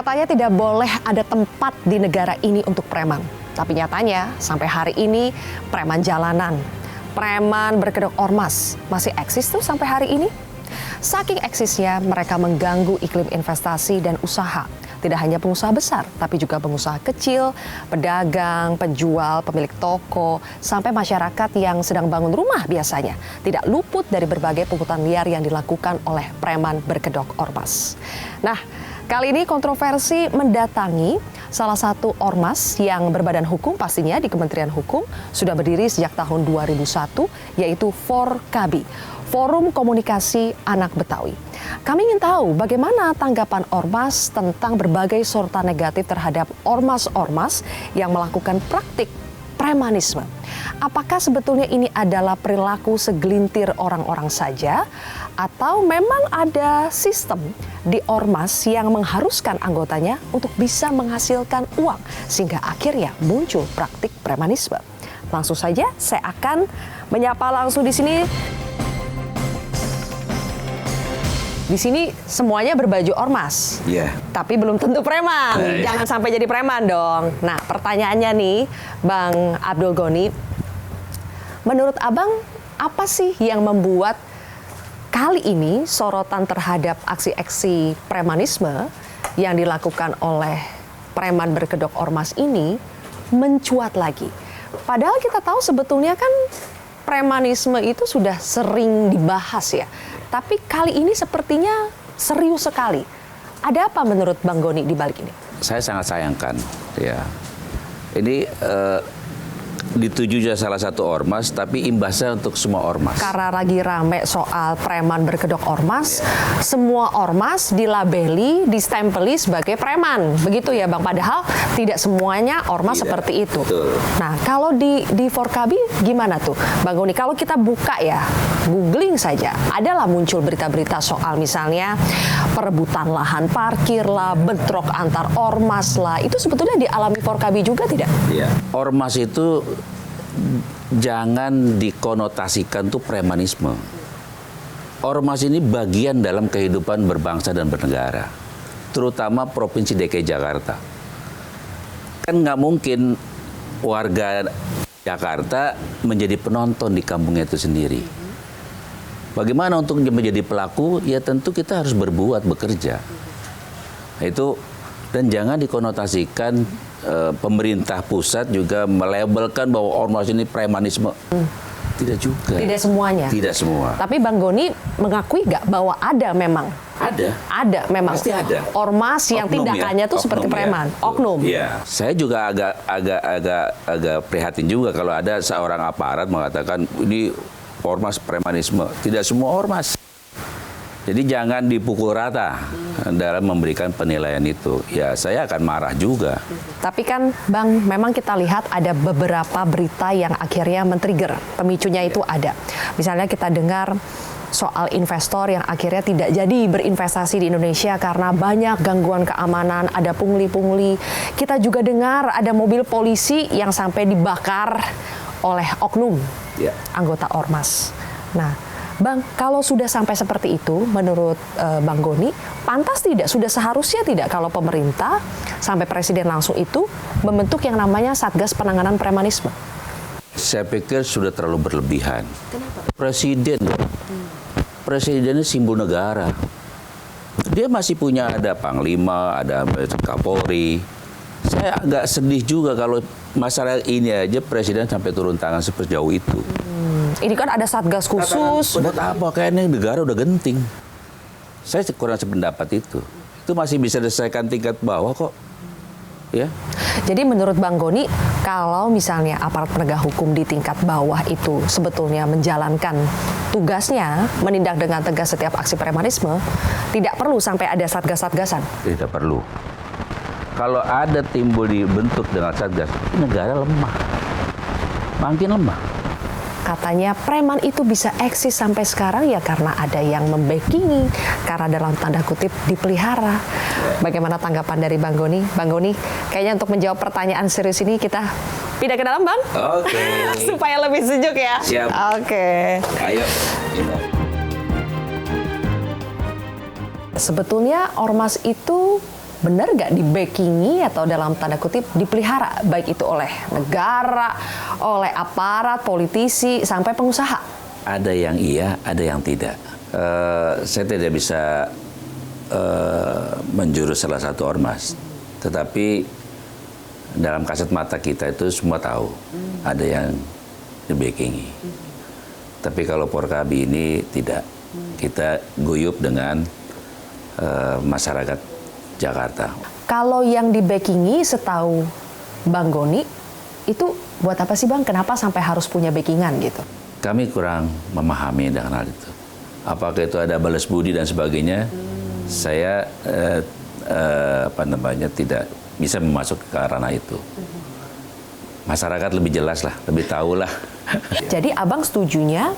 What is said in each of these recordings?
Katanya tidak boleh ada tempat di negara ini untuk preman. Tapi nyatanya sampai hari ini preman jalanan, preman berkedok ormas masih eksis tuh sampai hari ini. Saking eksisnya mereka mengganggu iklim investasi dan usaha. Tidak hanya pengusaha besar, tapi juga pengusaha kecil, pedagang, penjual, pemilik toko, sampai masyarakat yang sedang bangun rumah biasanya tidak luput dari berbagai pungutan liar yang dilakukan oleh preman berkedok ormas. Nah, kali ini kontroversi mendatangi salah satu ormas yang berbadan hukum pastinya di Kementerian Hukum, sudah berdiri sejak tahun 2001, yaitu Forkabi, Forum Komunikasi Anak Betawi. Kami ingin tahu bagaimana tanggapan ormas tentang berbagai sorotan negatif terhadap ormas-ormas yang melakukan praktik premanisme. Apakah sebetulnya ini adalah perilaku segelintir orang-orang saja, atau memang ada sistem di ormas yang mengharuskan anggotanya untuk bisa menghasilkan uang sehingga akhirnya muncul praktik premanisme? Langsung saja saya akan menyapa langsung di sini. Di sini semuanya berbaju ormas, tapi belum tentu preman. Jangan sampai jadi preman dong. Nah, pertanyaannya nih, Bang Abdul Goni, menurut Abang apa sih yang membuat kali ini sorotan terhadap aksi-aksi premanisme yang dilakukan oleh preman berkedok ormas ini mencuat lagi? Padahal kita tahu sebetulnya kan premanisme itu sudah sering dibahas ya. Tapi kali ini sepertinya serius sekali. Ada apa menurut Bang Goni di balik ini? Saya sangat sayangkan, ya. Ini dituju salah satu ormas, tapi imbasnya untuk semua ormas. Karena lagi rame soal preman berkedok ormas, semua ormas dilabeli, distempeli sebagai preman. Begitu ya Bang, padahal tidak semuanya ormas seperti itu. Betul. Nah, kalau di Forkabi gimana tuh Bang Goni? Kalau kita buka ya, googling saja, adalah muncul berita-berita soal misalnya perebutan lahan parkir lah, bentrok antar ormas lah. Itu sebetulnya dialami Forkabi juga tidak? Iya. Ormas itu jangan dikonotasikan tuh premanisme. Ormas ini bagian dalam kehidupan berbangsa dan bernegara, terutama Provinsi DKI Jakarta. Kan nggak mungkin warga Jakarta menjadi penonton di kampungnya itu sendiri. Bagaimana untuk menjadi pelaku? Ya tentu kita harus berbuat, bekerja. Itu, dan jangan dikonotasikan pemerintah pusat juga melabelkan bahwa ormas ini premanisme. Tidak juga. Tidak semuanya. Tidak semua. Tapi Bang Goni mengakui nggak bahwa ada memang? Ada memang. Pasti ada. Ormas yang Oknum tindakannya tuh seperti preman. Oknum. Iya. Saya juga agak prihatin juga kalau ada seorang aparat mengatakan ini ormas premanisme. Tidak semua ormas. Jadi jangan dipukul rata dalam memberikan penilaian itu. Ya saya akan marah juga. Tapi kan Bang, memang kita lihat ada beberapa berita yang akhirnya men-trigger. Pemicunya itu ada. Misalnya kita dengar soal investor yang akhirnya tidak jadi berinvestasi di Indonesia karena banyak gangguan keamanan, ada pungli-pungli. Kita juga dengar ada mobil polisi yang sampai dibakar oleh oknum anggota ormas. Nah, Bang, kalau sudah sampai seperti itu, menurut Bang Goni, pantas tidak, sudah seharusnya tidak kalau pemerintah sampai presiden langsung itu membentuk yang namanya Satgas Penanganan Premanisme? Saya pikir sudah terlalu berlebihan. Kenapa? Presidennya simbol negara. Dia masih punya ada Panglima, ada Kapolri. Saya agak sedih juga kalau masalah ini aja presiden sampai turun tangan sejauh itu. Ini kan ada satgas khusus. Buat apa? Kayaknya negara udah genting. Saya kurang sependapat itu. Itu masih bisa diselesaikan tingkat bawah kok. Ya. Jadi menurut Bang Goni, kalau misalnya aparat penegak hukum di tingkat bawah itu sebetulnya menjalankan tugasnya, menindak dengan tegas setiap aksi premanisme, tidak perlu sampai ada satgas-satgasan? Tidak perlu. Kalau ada timbul dibentuk dengan satgas, negara lemah. Makin lemah. Katanya preman itu bisa eksis sampai sekarang ya karena ada yang membackingi, karena dalam tanda kutip dipelihara. Bagaimana tanggapan dari Bang Goni? Bang Goni, kayaknya untuk menjawab pertanyaan serius ini kita pindah ke dalam, Bang. Oke. Supaya lebih sejuk ya. Siap. Oke. Ayo. Sebetulnya ormas itu benar nggak di-backingi atau dalam tanda kutip dipelihara, baik itu oleh negara, oleh aparat, politisi, sampai pengusaha? Ada yang iya, ada yang tidak. Saya tidak bisa menjurus salah satu ormas, tetapi dalam kasat mata kita itu semua tahu ada yang di-backingi. Tapi kalau Porkabi ini tidak, kita guyup dengan masyarakat Jakarta. Kalau yang di-backingi setahu Bang Goni, itu buat apa sih Bang? Kenapa sampai harus punya backingan gitu? Kami kurang memahami dengan hal itu. Apakah itu ada balas budi dan sebagainya? Saya tidak bisa masuk ke ranah itu. Masyarakat lebih jelas lah, lebih tahu lah. Jadi Abang setujunya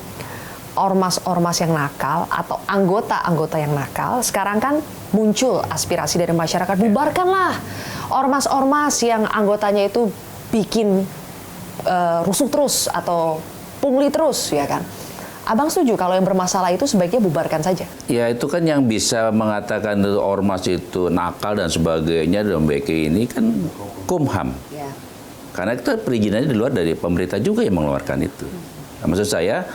ormas-ormas yang nakal atau anggota-anggota yang nakal, sekarang kan muncul aspirasi dari masyarakat, bubarkanlah ormas-ormas yang anggotanya itu bikin rusuh terus atau pungli terus, ya kan? Abang setuju kalau yang bermasalah itu sebaiknya bubarkan saja? Ya itu kan yang bisa mengatakan ormas itu nakal dan sebagainya dalam BK ini kan Kumham. Ya. Karena itu perizinannya di luar dari pemerintah juga yang mengeluarkan itu. Nah, maksud saya,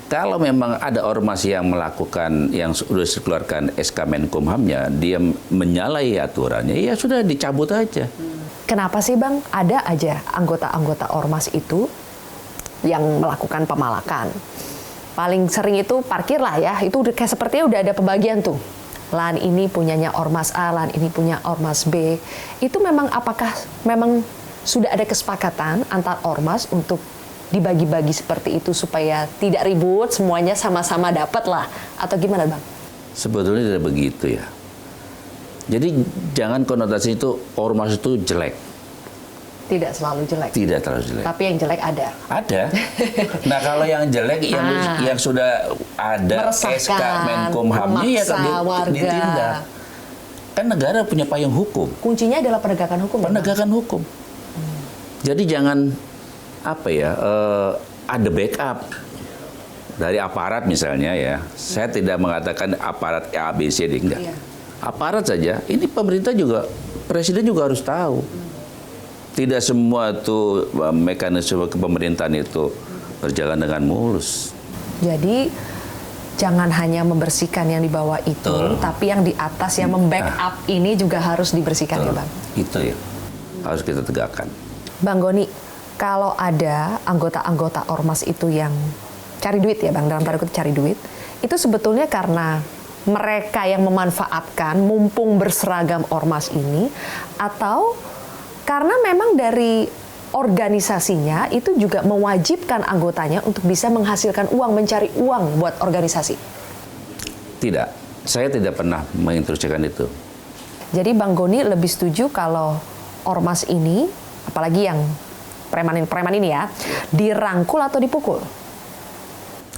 kalau memang ada ormas yang melakukan, yang sudah dikeluarkan SK Menkumhamnya, dia menyalahi aturannya, ya sudah dicabut aja. Kenapa sih Bang ada aja anggota-anggota ormas itu yang melakukan pemalakan? Paling sering itu parkir lah ya, itu udah kayak sepertinya udah ada pembagian tuh. Lahan ini punyanya ormas A, lahan ini punya ormas B. Itu memang apakah memang sudah ada kesepakatan antar ormas untuk dibagi-bagi seperti itu supaya tidak ribut, semuanya sama-sama dapat lah, atau gimana Bang? Sebetulnya tidak begitu ya. Jadi jangan konotasi itu ormas itu jelek. Tidak selalu jelek. Tidak terlalu jelek. Tapi yang jelek ada. Ada. Nah kalau yang jelek yang sudah ada SK Menkumhamnya ya kan ditindak. Kan negara punya payung hukum. Kuncinya adalah penegakan hukum. Penegakan hukum. Jadi jangan ada backup dari aparat misalnya ya. Saya tidak mengatakan aparat A, B, C, D, enggak. Iya. Aparat saja. Ini pemerintah juga, presiden juga harus tahu. Tidak semua itu mekanisme kepemerintahan itu berjalan dengan mulus. Jadi jangan hanya membersihkan yang di bawah itu, tapi yang di atas yang membackup ini juga harus dibersihkan ya Bang. Itu ya, harus kita tegakkan. Bang Goni, kalau ada anggota-anggota ormas itu yang cari duit ya Bang, dalam tanda kutip cari duit, itu sebetulnya karena mereka yang memanfaatkan mumpung berseragam ormas ini, atau karena memang dari organisasinya itu juga mewajibkan anggotanya untuk bisa menghasilkan uang, mencari uang buat organisasi? Tidak, saya tidak pernah menginstruksikan itu. Jadi Bang Goni lebih setuju kalau ormas ini, apalagi yang preman ini ya, dirangkul atau dipukul?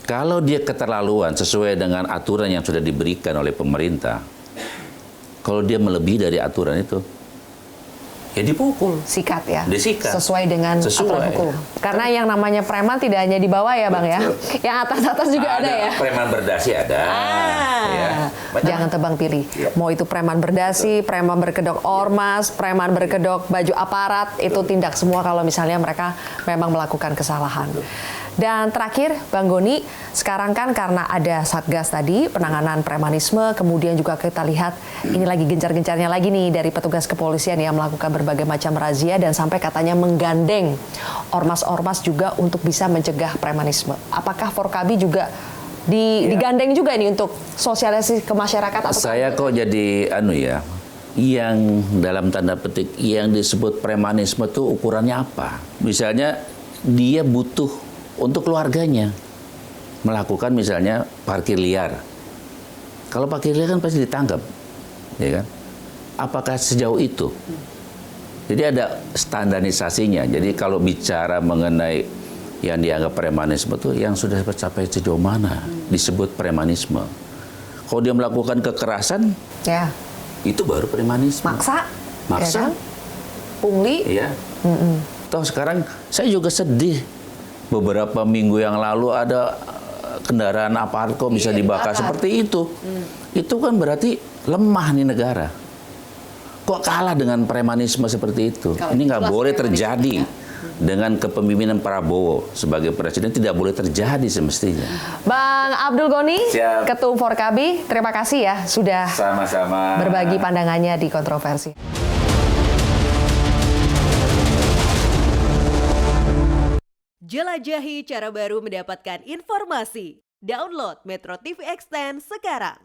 Kalau dia keterlaluan sesuai dengan aturan yang sudah diberikan oleh pemerintah, kalau dia melebihi dari aturan itu, ya dipukul. Sikat ya? Disikat. Sesuai dengan aturan hukum. Karena yang namanya preman tidak hanya di bawah ya Bang ya? Yang atas-atas juga ada ya? Preman berdasi ada. Ya. Jangan tebang pilih. Ya. Mau itu preman berdasi, preman berkedok ormas, preman berkedok baju aparat, itu tindak semua kalau misalnya mereka memang melakukan kesalahan. Dan terakhir, Bang Goni, sekarang kan karena ada Satgas tadi, penanganan premanisme, kemudian juga kita lihat ini lagi gencar-gencarnya lagi nih dari petugas kepolisian yang melakukan berbagai macam razia dan sampai katanya menggandeng ormas-ormas juga untuk bisa mencegah premanisme. Apakah Porkabi juga digandeng juga nih untuk sosialisasi ke masyarakat? Saya kok jadi yang dalam tanda petik yang disebut premanisme itu ukurannya apa? Misalnya dia butuh untuk keluarganya melakukan misalnya parkir liar. Kalau parkir liar kan pasti ditangkap, ya kan? Apakah sejauh itu? Jadi ada standarisasinya. Jadi kalau bicara mengenai yang dianggap premanisme itu yang sudah tercapai sejauh mana disebut premanisme. Kalau dia melakukan kekerasan, ya, itu baru premanisme. Maksa, ya kan? Pungli. Iya. Toh sekarang saya juga sedih. Beberapa minggu yang lalu ada kendaraan aparat kok bisa dibakar seperti itu. Itu kan berarti lemah nih negara. Kok kok kalah dengan premanisme seperti itu. Kalau Ini nggak jelas boleh premanisme, terjadi. ya. Dengan kepemimpinan Prabowo sebagai presiden tidak boleh terjadi semestinya. Bang Abdul Goni, Siap. Ketum Forkabi, terima kasih ya sudah Sama-sama. berbagi pandangannya di kontroversi. Jelajahi cara baru mendapatkan informasi. Download Metro TV Extend sekarang.